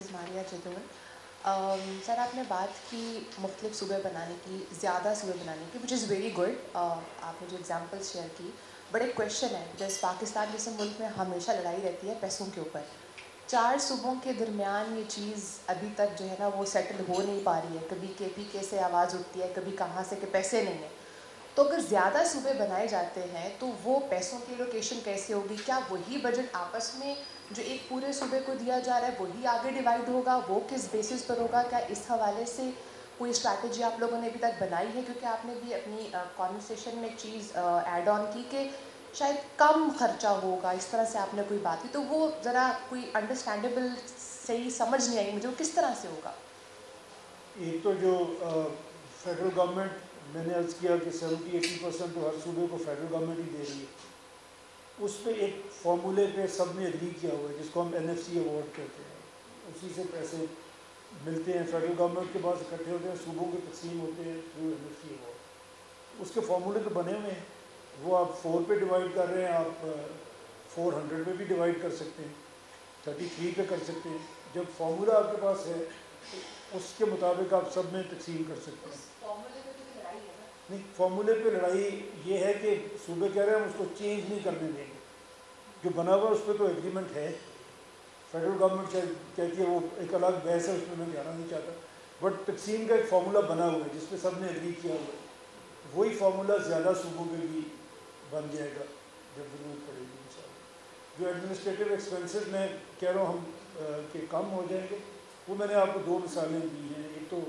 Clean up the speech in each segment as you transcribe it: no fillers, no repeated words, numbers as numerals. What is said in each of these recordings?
ماریہ جدول سر آپ نے بات کی مختلف صوبے بنانے کی، زیادہ صوبے بنانے کی، وچ از ویری گڈ. آپ نے جو ایگزامپلس شیئر کی، بٹ ایک کویشچن ہے، جیسے پاکستان جیسے ملک میں ہمیشہ لڑائی رہتی ہے پیسوں کے اوپر. 4 صوبوں کے درمیان یہ چیز ابھی تک جو ہے نا وہ سیٹل ہو نہیں پا رہی ہے. کبھی کے پی کے سے آواز اٹھتی ہے، کبھی کہاں سے کہ پیسے نہیں ہیں. تو اگر زیادہ صوبے بنائے جاتے ہیں تو وہ پیسوں کی لوکیشن کیسے ہوگی؟ کیا وہی بجٹ آپس میں جو ایک پورے صوبے کو دیا جا رہا ہے وہی آگے ڈیوائڈ ہوگا؟ وہ کس بیسس پر ہوگا؟ کیا اس حوالے سے کوئی اسٹریٹجی آپ لوگوں نے ابھی تک بنائی ہے؟ کیونکہ آپ نے بھی اپنی کانورسیشن میں ایک چیز ایڈ آن کی کہ شاید کم خرچہ ہوگا، اس طرح سے آپ نے کوئی بات کی، تو وہ ذرا کوئی انڈرسٹینڈیبل صحیح سمجھ نہیں آئی مجھے، وہ کس طرح سے ہوگا؟ ایک تو جو فیڈرل گورنمنٹ، میں نے عرض کیا کہ 70-80% تو ہر صوبے کو فیڈرل گورنمنٹ ہی دے رہی ہے. اس پہ ایک فارمولے پہ سب نے اگری کیا ہوا ہے جس کو ہم NFC ایوارڈ کہتے ہیں. اسی سے پیسے ملتے ہیں، فیڈرل گورنمنٹ کے پاس اکٹھے ہوتے ہیں، صوبوں کے تقسیم ہوتے ہیں تھرو NFC ایوارڈ. اس کے فارمولے تو بنے ہوئے ہیں، وہ آپ 4 پہ ڈیوائڈ کر رہے ہیں، آپ 400 پہ بھی ڈیوائڈ کر سکتے ہیں، 33 پہ کر سکتے ہیں. جب فارمولہ آپ کے پاس ہے اس کے مطابق آپ سب میں تقسیم کر سکتے ہیں. نہیں، فارمولے پہ لڑائی یہ ہے کہ صوبے کہہ رہے ہیں ہم اس کو چینج نہیں کرنے دیں گے. جو بنا ہوا اس پہ تو ایگریمنٹ ہے، فیڈرل گورنمنٹ کہتی ہے وہ ایک الگ بحث ہے، اس میں جانا نہیں چاہتا. بٹ تقسیم کا ایک فارمولہ بنا ہوا ہے جس پہ سب نے اگری کیا ہوا ہے. وہی فارمولہ زیادہ صوبوں کے بھی بن جائے گا جب ضرورت پڑے گی انشاءاللہ. جو ایڈمنسٹریٹو ایکسپینسز میں کہہ رہا ہوں ہم کہ کم ہو جائیں گے، وہ میں نے آپ کو 2 مثالیں دی ہیں. ایک تو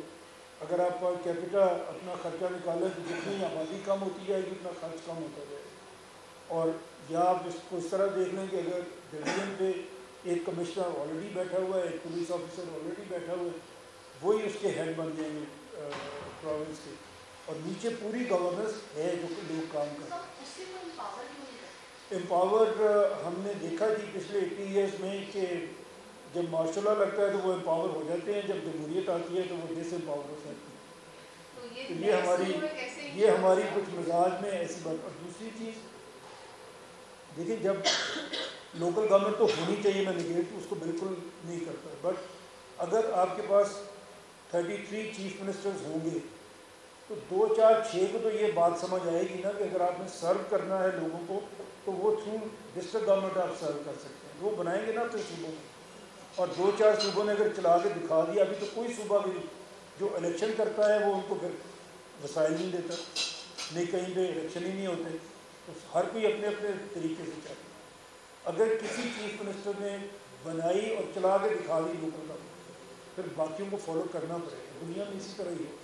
اگر آپ کیپٹا اپنا خرچہ نکالیں تو جتنی آبادی کم ہوتی جائے گی اتنا خرچ کم ہوتا جائے گا. اور یا آپ اس کو اس طرح دیکھ لیں کہ اگر ڈویژن پہ ایک کمشنر آلریڈی بیٹھا ہوا ہے، ایک پولیس آفیسر آلریڈی بیٹھا ہوا ہے، وہی اس کے ہیڈ بن جائیں گے پروونس کے، اور نیچے پوری گورننس ہے جو لوگ کام کریں. امپاورڈ ہم نے دیکھا جی پچھلے 80 ایئرس میں کہ جب مارشل لا لگتا ہے تو وہ امپاور ہو جاتے ہیں، جب جمہوریت آتی ہے تو وہ ڈس امپاور ہو جاتی ہے. تو یہ ہماری کچھ مزاج میں ایسی بات. اور دوسری چیز دیکھیں، جب لوکل گورنمنٹ تو ہونی چاہیے، میں نگیٹ اس کو بالکل نہیں کرتا، بٹ اگر آپ کے پاس 33 چیف منسٹرز ہوں گے تو 2 4 6 کو تو یہ بات سمجھ آئے گی نا کہ اگر آپ نے سرو کرنا ہے لوگوں کو تو وہ تھرو ڈسٹرکٹ گورنمنٹ آپ سرو کر سکتے ہیں. وہ بنائیں گے نا اپنے صوبوں میں. اور 2 4 صوبوں نے اگر چلا کے دکھا دیا، ابھی تو کوئی صوبہ بھی جو الیکشن کرتا ہے وہ ان کو پھر وسائل نہیں دیتا، نہیں کہیں پہ الیکشن ہی نہیں ہوتے، تو ہر کوئی اپنے اپنے طریقے سے چاہتا ہے. اگر کسی چیف منسٹر نے بنائی اور چلا کے دکھا دی لوگوں کا، پھر باقیوں کو فالو کرنا پڑے گا. دنیا میں اسی طرح ہی ہے.